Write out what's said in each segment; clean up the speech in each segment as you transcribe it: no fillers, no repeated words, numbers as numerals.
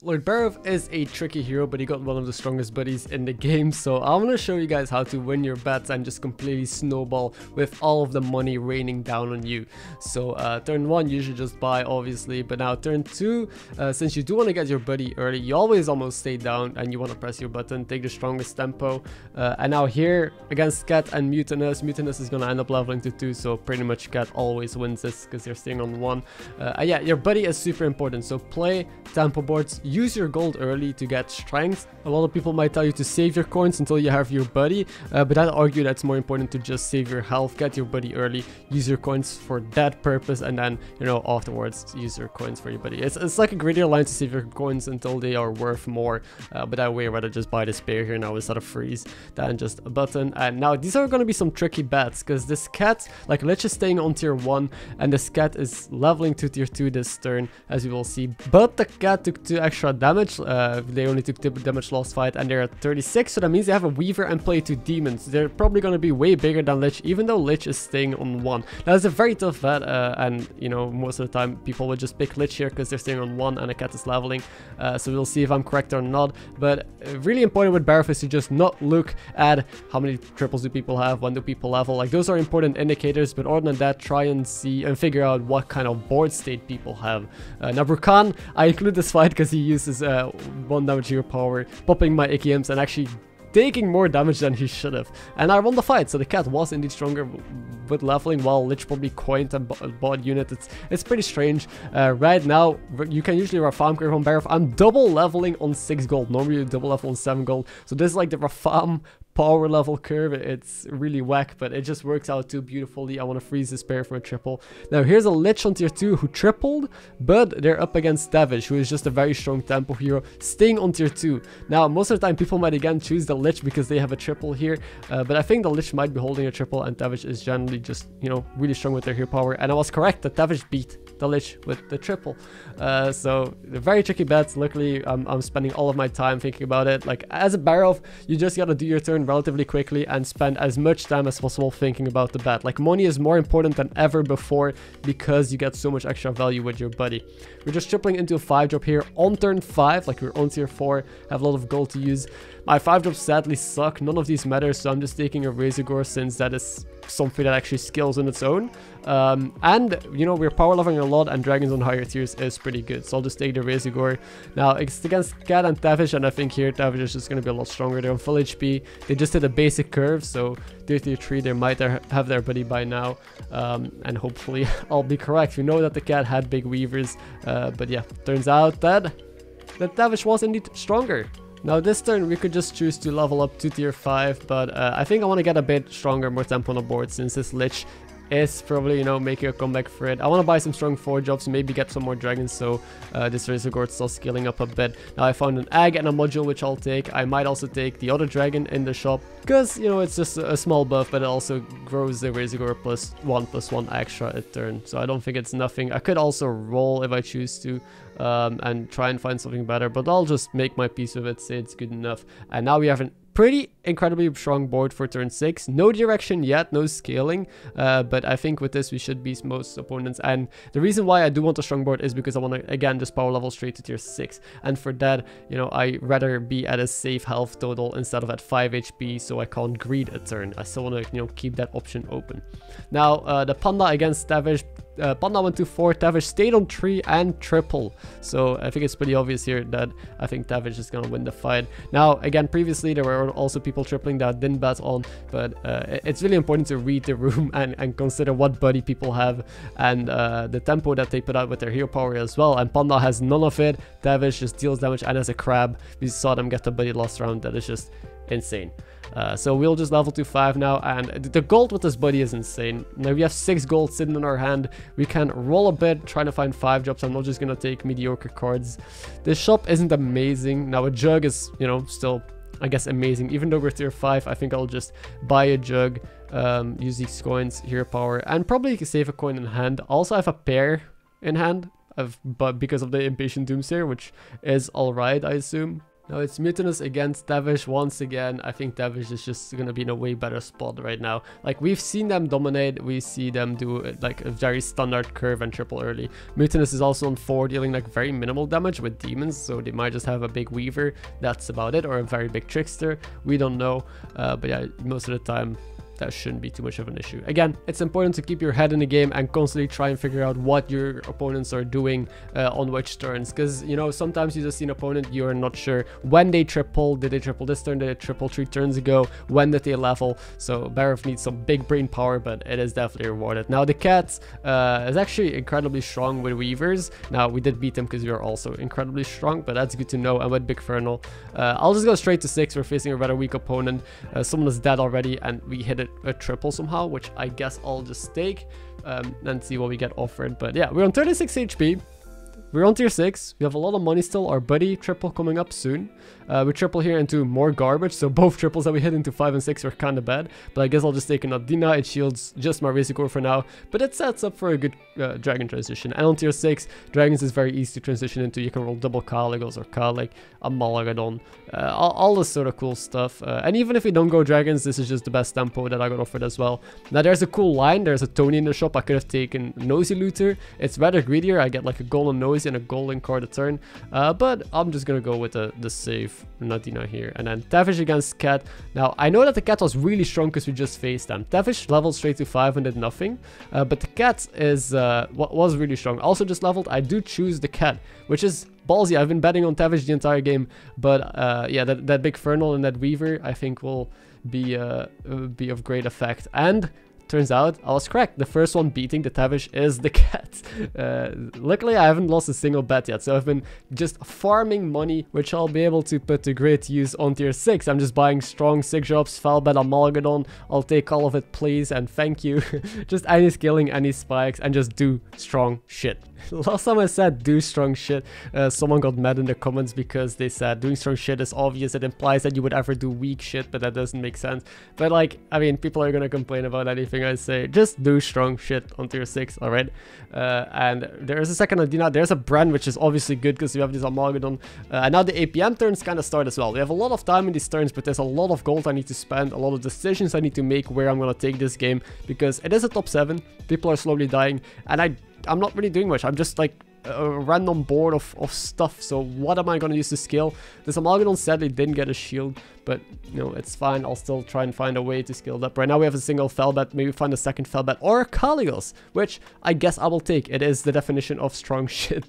Lord Barov is a tricky hero, but he got one of the strongest buddies in the game, so I'm gonna show you guys how to win your bets and just completely snowball with all of the money raining down on you. So turn 1 you should just buy, obviously, but now turn 2, since you do want to get your buddy early, you always almost stay down and you want to press your button, take the strongest tempo, and now here against Cat and Mutinous is gonna end up leveling to 2, so pretty much Cat always wins this because they're staying on 1. Yeah, your buddy is super important, so play tempo boards. Use your gold early to get strength. A lot of people might tell you to save your coins until you have your buddy, but I'd argue that it's more important to just save your health, get your buddy early, use your coins for that purpose, and then, you know, afterwards use your coins for your buddy. It's like a greater line to save your coins until they are worth more, but that way I'd rather just buy the spear here now instead of freeze than just a button. And now these are going to be some tricky bets because this Cat, like, Lich is staying on tier 1 and this Cat is leveling to tier 2 this turn, as you will see, but the Cat took 2 extra damage. They only took 2 damage last fight and they're at 36, so that means they have a Weaver and play 2 demons. They're probably going to be way bigger than Lich, even though Lich is staying on 1. That is a very tough bet, and you know, most of the time people would just pick Lich here because they're staying on 1 and the Cat is leveling, so we'll see if I'm correct or not. But really important with Barov is to just not look at how many triples do people have, when do people level. Like, those are important indicators, but other than that, try and see and figure out what kind of board state people have. Now Brukan, I include this fight because he uses 1 damage hero power, popping my AKMs and actually taking more damage than he should have. And I won the fight, so the Cat was indeed stronger with leveling, while Lich probably coined and bought unit. It's pretty strange. Right now, you can usually farm curve on Barov. I'm double leveling on 6 gold. Normally you double level on 7 gold. So this is like the farm power level curve. It's really whack, but it just works out too beautifully. I want to freeze this pair for a triple. Now here's a Lich on tier 2 who tripled, but they're up against Savjz, who is just a very strong tempo hero, staying on tier 2. Now most of the time people might again choose the Lich because they have a triple here, but I think the Lich might be holding a triple and Savjz is generally just, you know, really strong with their hero power. And I was correct that Savjz beat the Lich with the triple. So very tricky bets. Luckily I'm spending all of my time thinking about it. Like, as a Barov, you just gotta do your turn relatively quickly and spend as much time as possible thinking about the bet. Like, money is more important than ever before because you get so much extra value with your buddy. We're just tripling into a 5-drop here on turn 5, like we're on tier 4, have a lot of gold to use. My 5-drops sadly suck, none of these matter, so I'm just taking a Razorgore since that is something that actually scales on its own. And, you know, we're power leveling a lot and dragons on higher tiers is pretty good, so I'll just take the Razorgore. Now, it's against Cat and Savjz, and I think here Savjz is just going to be a lot stronger. They're on full HP. They just did a basic curve, so tier 3 they might have their buddy by now, and hopefully I'll be correct. We know that the Cat had big Weavers, but yeah, turns out that Savjz was indeed stronger. Now this turn we could just choose to level up to tier 5, but I think I want to get a bit stronger, more tempo on the board, since this Lich is probably, you know, making a comeback for it. I want to buy some strong 4-drops, maybe get some more dragons, so this Razorgore is still scaling up a bit. Now I found an egg and a module, which I'll take. I might also take the other dragon in the shop, because, you know, it's just a small buff, but it also grows the Razorgore +1/+1 extra a turn, so I don't think it's nothing. I could also roll if I choose to, and try and find something better, but I'll just make my peace with it, say it's good enough. And now we have an pretty incredibly strong board for turn 6. No direction yet, no scaling, but I think with this we should beat most opponents. And the reason why I do want a strong board is because I want to, again, just power level straight to tier 6. And for that, you know, I rather be at a safe health total instead of at 5 HP, so I can't greed a turn. I still want to, you know, keep that option open. Now, the Panda against Savjz. Panda went to 4, Savjz stayed on 3 and triple. So I think it's pretty obvious here that I think Savjz is going to win the fight. Now, again, previously there were also people tripling that I didn't bet on, but it's really important to read the room and consider what buddy people have and the tempo that they put out with their hero power as well. And Panda has none of it. Savjz just deals damage and has a crab. We saw them get the buddy last round. That is just insane. So we'll just level to 5 now, and the gold with this buddy is insane. Now we have 6 gold sitting in our hand. We can roll a bit, trying to find 5-drops. I'm not just gonna take mediocre cards. This shop isn't amazing. Now a jug is, you know, still, I guess, amazing. Even though we're tier 5, I think I'll just buy a jug, use these coins, hero power, and probably save a coin in hand. Also, I have a pair in hand, but because of the Impatient Doomsayer, which is alright, I assume. Now it's Mutinous against Savjz once again. I think Savjz is just gonna be in a way better spot right now. Like, we've seen them dominate, we see them do like a very standard curve and triple early. Mutinous is also on 4, dealing like very minimal damage with demons, so they might just have a big Weaver, that's about it, or a very big Trickster, we don't know. But yeah, most of the time that shouldn't be too much of an issue. Again, it's important to keep your head in the game and constantly try and figure out what your opponents are doing on which turns, because, you know, sometimes you just see an opponent, you're not sure when they triple. Did they triple this turn? Did they triple 3 turns ago? When did they level? So Barov needs some big brain power, but it is definitely rewarded. Now the cat is actually incredibly strong with Weavers. Now we did beat him because we are also incredibly strong, but that's good to know. And with Big Fernal, I'll just go straight to 6. We're facing a rather weak opponent. Someone is dead already, and we hit it a triple somehow, which I guess I'll just take and see what we get offered. But yeah, we're on 36 HP. We're on tier 6. We have a lot of money still. Our buddy triple coming up soon. We triple here into more garbage, so both triples that we hit into 5 and 6 are kind of bad. But I guess I'll just take an Adina. It shields just my RegisKillbin for now, but it sets up for a good dragon transition. And on tier 6, dragons is very easy to transition into. You can roll double Caligos or Kalik, a Malagadon, all this sort of cool stuff. And even if we don't go dragons, this is just the best tempo that I got offered as well. Now there's a cool line. There's a Tony in the shop. I could have taken Nosy Looter. It's rather greedier. I get like a golden Nosy and a golden card a turn, but I'm just gonna go with the safe Nadina here. And then Savjz against Cat. Now I know that the Cat was really strong because we just faced them. Savjz leveled straight to 5 and did nothing, but the Cat is was really strong. Also just leveled. I do choose the Cat, which is ballsy. I've been betting on Savjz the entire game, but yeah, that Big Fernal and that Weaver I think will be of great effect. And turns out I was correct. The first one beating the Savjz is the Cat. Luckily, I haven't lost a single bet yet, so I've been just farming money, which I'll be able to put to great use on tier 6. I'm just buying strong 6 drops, Firebat, Amalgadon. I'll take all of it, please, and thank you. Just any scaling, any spikes, and just do strong shit. Last time I said do strong shit, someone got mad in the comments because they said doing strong shit is obvious. It implies that you would ever do weak shit, but that doesn't make sense. But like, I mean, people are gonna complain about anything I say. Just do strong shit on tier 6, alright? And there is a second Adina. There's a Bran, which is obviously good because we have this Amalgadon. And now the APM turns kind of start as well. We have a lot of time in these turns, but there's a lot of gold I need to spend, a lot of decisions I need to make where I'm gonna take this game, because it is a top 7. People are slowly dying, and I'm not really doing much. I'm just like a random board of stuff. So what am I going to use to scale? This Amalgadon sadly didn't get a shield, but you know, it's fine. I'll still try and find a way to scale it up. Right now we have a single Firebat, maybe find a second Firebat or Caligos, which I guess I will take. It is the definition of strong shit.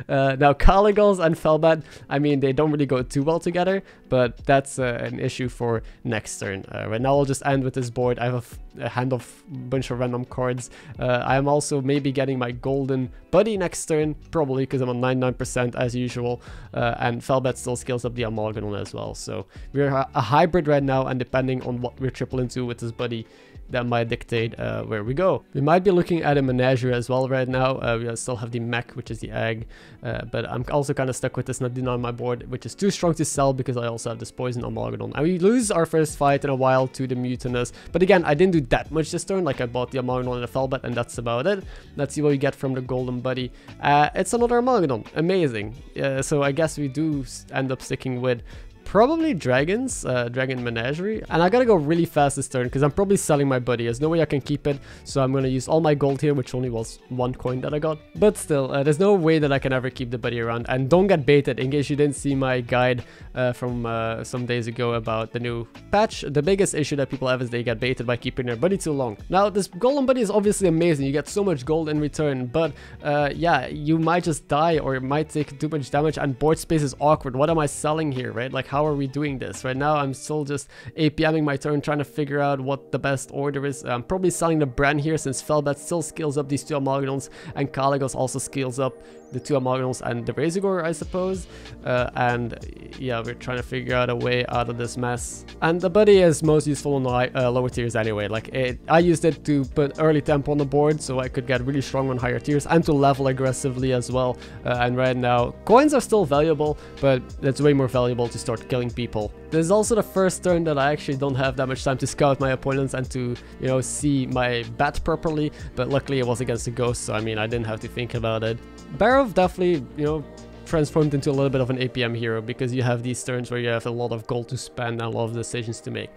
Now Caligos and Firebat, I mean, they don't really go too well together, but that's an issue for next turn. Right now I'll just end with this board. I have a hand of bunch of random cards. I am also maybe getting my golden buddy next turn, probably because I'm on 99% as usual, and Firebat still scales up the Amalgadon as well. So we're a hybrid right now, and depending on what we're triple into with this buddy, that might dictate where we go. We might be looking at a Menagerie as well right now. We still have the mech, which is the egg, but I'm also kind of stuck with this Nadina on my board, which is too strong to sell because I also have this poison Amalgadon. And we lose our first fight in a while to the Mutinous, but again, I didn't do that much this turn. Like, I bought the Amalgadon and the Firebat, and that's about it. Let's see what we get from the golden buddy. It's another Amalgadon. Amazing. So I guess we do end up sticking with probably dragons, dragon menagerie. And I gotta go really fast this turn because I'm probably selling my buddy. There's no way I can keep it, so I'm gonna use all my gold here, which only was 1 coin that I got. But still, there's no way that I can ever keep the buddy around. And don't get baited, in case you didn't see my guide from some days ago about the new patch. The biggest issue that people have is they get baited by keeping their buddy too long. Now, this golden buddy is obviously amazing. You get so much gold in return, but yeah, you might just die, or it might take too much damage, and board space is awkward. What am I selling here, right? Like, how are we doing this? Right now, I'm still just APMing my turn, trying to figure out what the best order is. I'm probably selling the Bran here, since Firebat still scales up these 2 Amalgadons, and Caligos also scales up the 2 Amalgadons and the RegisKillbin, I suppose. And yeah, we're trying to figure out a way out of this mess. And the buddy is most useful in lower tiers anyway. Like, I used it to put early tempo on the board, so I could get really strong on higher tiers, and to level aggressively as well. And right now, coins are still valuable, but it's way more valuable to start killing people. This is also the first turn that I actually don't have that much time to scout my opponents and to, you know, see my bat properly. But luckily it was against the ghost, so I mean, I didn't have to think about it. Barov definitely, you know, transformed into a little bit of an APM hero because you have these turns where you have a lot of gold to spend and a lot of decisions to make.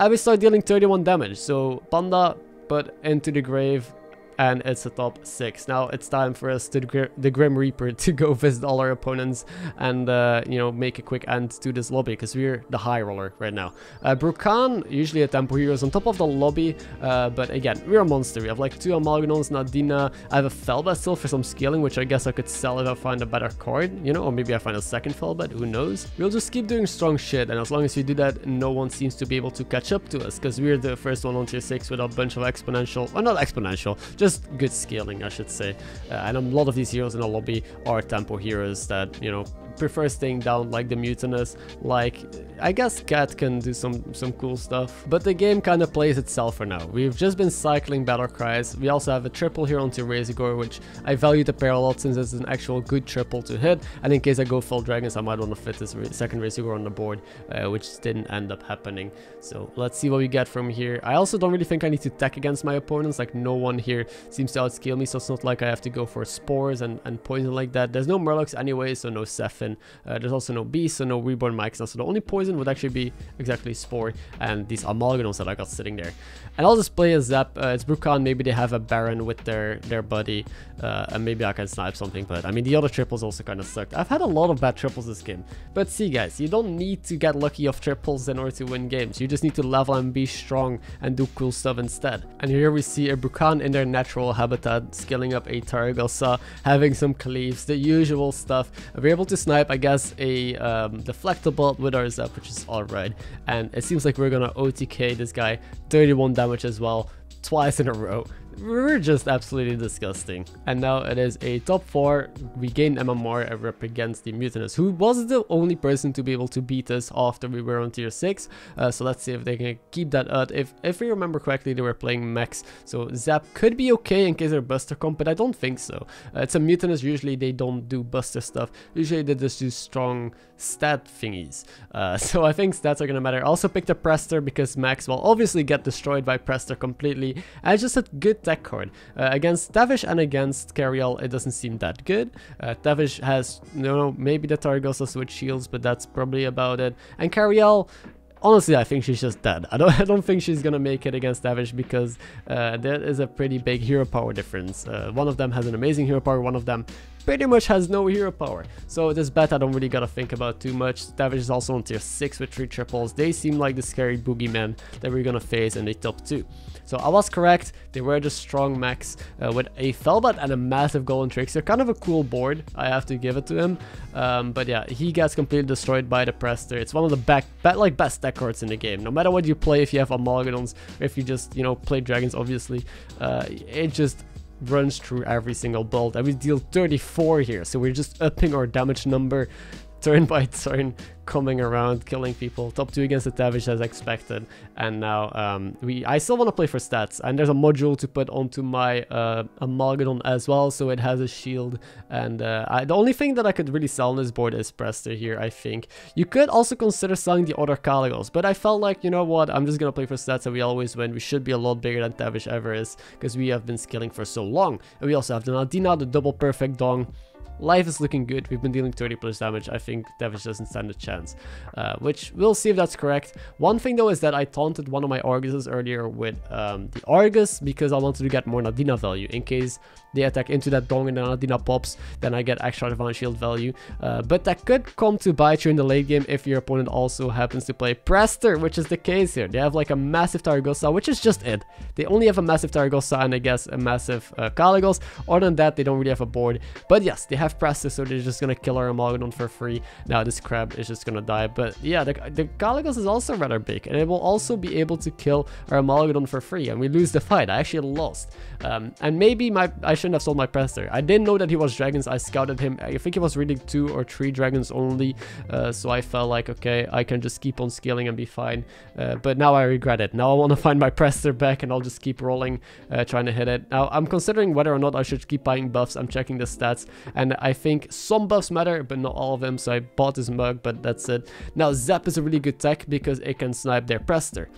We start dealing 31 damage, so Panda put into the grave, and it's a top 6. Now it's time for us to the Grim Reaper to go visit all our opponents and you know, make a quick end to this lobby because we're the high roller right now. Brukan, usually a tempo hero, is on top of the lobby, but again, we're a monster. We have like 2 Amalgadons, Nadina. I have a Firebat still for some scaling, which I guess I could sell if I find a better card, you know, or maybe I find a second Firebat, who knows. We'll just keep doing strong shit, and as long as we do that, no one seems to be able to catch up to us because we're the first one on tier 6 with a bunch of exponential, or not exponential, just good scaling, I should say. And a lot of these heroes in the lobby are tempo heroes that, you know, prefer staying down, like the Mutinous, like I guess Cat can do some cool stuff, but the game kind of plays itself for now. We've just been cycling battle cries. We also have a triple here onto Razorgore, which I value the pair a lot since it's an actual good triple to hit, and in case I go full dragons I might want to fit this second Razorgore on the board, which didn't end up happening. So let's see what we get from here. I also don't really think I need to tech against my opponents, like no one here seems to outscale me, so it's not like I have to go for spores and poison like that. There's no Murlocs anyway, so no Sephin. There's also no Beast, so no Reborn MarkMcKz, so the only poison would actually be exactly Spore and these Amalgadons that I got sitting there. And I'll just play a Zap. It's Brukan, maybe they have a Baron with their buddy, and maybe I can snipe something, but I mean the other triples also kind of sucked. I've had a lot of bad triples this game, but see guys, you don't need to get lucky off triples in order to win games. You just need to level and be strong and do cool stuff instead. And here we see a Brukan in their natural habitat, scaling up a Targosa, having some cleaves, the usual stuff. We're able to snipe, I guess, a deflectable with our Zap, which is alright, and it seems like we're gonna OTK this guy, 31 damage as well, twice in a row. We're just absolutely disgusting. And now it is a top 4. We gained MMR, a rep against the Mutinous, who was the only person to be able to beat us after we were on tier 6. So let's see if they can keep that up. If we remember correctly, they were playing mechs, so Zap could be okay in case they're Buster comp, but I don't think so. It's a Mutinous, usually they don't do Buster stuff. Usually they just do strong stat thingies. So I think stats are gonna matter. I also picked a Prester because Max will obviously get destroyed by Prester completely. And it's just a good tech card. Against Tavish and against Cariel, it doesn't seem that good. Tavish has, you know, maybe the Targosa with shields, but that's probably about it. And Cariel, honestly, I think she's just dead. I don't think she's gonna make it against Tavish because there is a pretty big hero power difference. One of them has an amazing hero power, one of them pretty much has no hero power. So this bet I don't really gotta think about too much. Tavish is also on tier 6 with 3 triples. They seem like the scary boogeyman that we're gonna face in the top 2. So I was correct, they were just strong mechs with a Firebat and a massive golden trickster. Kind of a cool board, I have to give it to him. But yeah, he gets completely destroyed by the Prester. It's one of the best deck cards in the game. No matter what you play, if you have Amalgadons, or if you just, you know, play dragons, obviously, it just runs through every single build, and we deal 34 here, so we're just upping our damage number turn by turn, coming around, killing people. Top 2 against the Tavish as expected, and now I still want to play for stats, and there's a module to put onto my Amalgadon as well, so it has a shield, and the only thing that I could really sell on this board is Prester here, I think. You could also consider selling the other Caligos, but I felt like, you know what, I'm just gonna play for stats and we always win. We should be a lot bigger than Tavish ever is, because we have been scaling for so long. And we also have the Nadina, the double perfect Dong. Life is looking good. We've been dealing 30 plus damage. I think Tavish doesn't stand a chance, which we'll see if that's correct. One thing though is that I taunted one of my Arguses earlier with the Argus because I wanted to get more Nadina value in case they attack into that Dong and the Nadina pops, then I get extra advanced shield value. But that could come to bite you in the late game if your opponent also happens to play Prester, which is the case here. They have like a massive Targosa, which is just it. They only have a massive Targosa and I guess a massive Caligos. Other than that, they don't really have a board. But yes, they have Prester, so they're just gonna kill our Amalgadon for free. Now this crab is just gonna die. But yeah, the Caligos is also rather big, and it will also be able to kill our Amalgadon for free, and we lose the fight. I actually lost. And maybe I shouldn't have sold my Prester. I didn't know that he was dragons. I scouted him. I think he was reading 2 or 3 dragons only, so I felt like, okay, I can just keep on scaling and be fine. But now I regret it. Now I want to find my Prester back, and I'll just keep rolling, trying to hit it. Now I'm considering whether or not I should keep buying buffs. I'm checking the stats, and and I think some buffs matter, but not all of them, so I bought this mug, but that's it. Now Zap is a really good tech because it can snipe their Prester.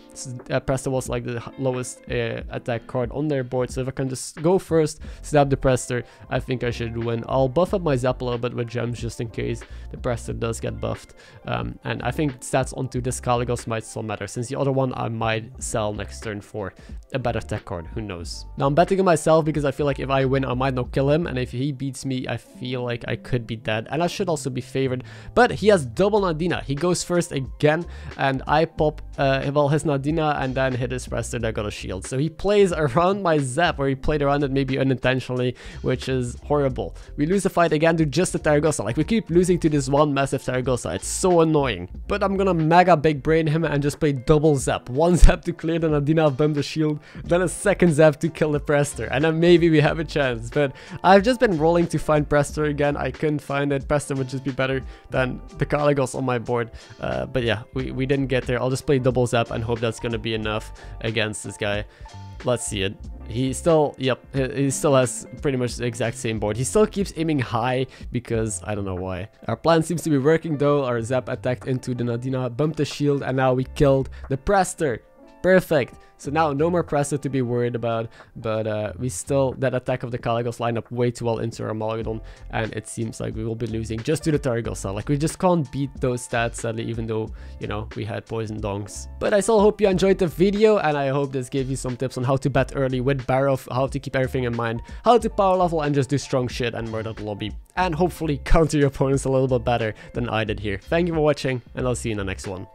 Prester was like the lowest attack card on their board, so if I can just go first, snap the Prester, I think I should win. I'll buff up my Zap a little bit with gems just in case the Prester does get buffed, and I think stats onto this Caligos might still matter, since the other one I might sell next turn for a better tech card, who knows. Now I'm betting on myself because I feel like if I win I might not kill him, and if he beats me I feel like I could be dead, and I should also be favored, but he has double Nadina. He goes first again, and I pop well, his Nadina and then hit his Prester that got a shield. So he plays around my Zap, or he played around it maybe unintentionally, which is horrible. We lose the fight again to just the Taragosa. Like, we keep losing to this one massive Taragosa. It's so annoying. But I'm gonna mega big brain him and just play double Zap. One Zap to clear the Nadina, bump the shield, then a second Zap to kill the Prester, and then maybe we have a chance. But I've just been rolling to find Prester again. I couldn't find it. Prester would just be better than the Caligos on my board. But yeah, we didn't get there. I'll just play double Zap and hope that's gonna be enough against this guy. Let's see it. He still, yep, he still has pretty much the exact same board. He still keeps aiming high because I don't know why. Our plan seems to be working though. Our Zap attacked into the Nadina, bumped the shield, and now we killed the Prester. Perfect. So now no more Prester to be worried about, but we still, that attack of the Caligos line up way too well into our Malgadon, and it seems like we will be losing just to the Taragosa. Like, we just can't beat those stats sadly, even though, you know, we had poison dongs. But I still hope you enjoyed the video, and I hope this gave you some tips on how to bet early with Barov, how to keep everything in mind, how to power level and just do strong shit and murder the lobby, and hopefully counter your opponents a little bit better than I did here. Thank you for watching, and I'll see you in the next one.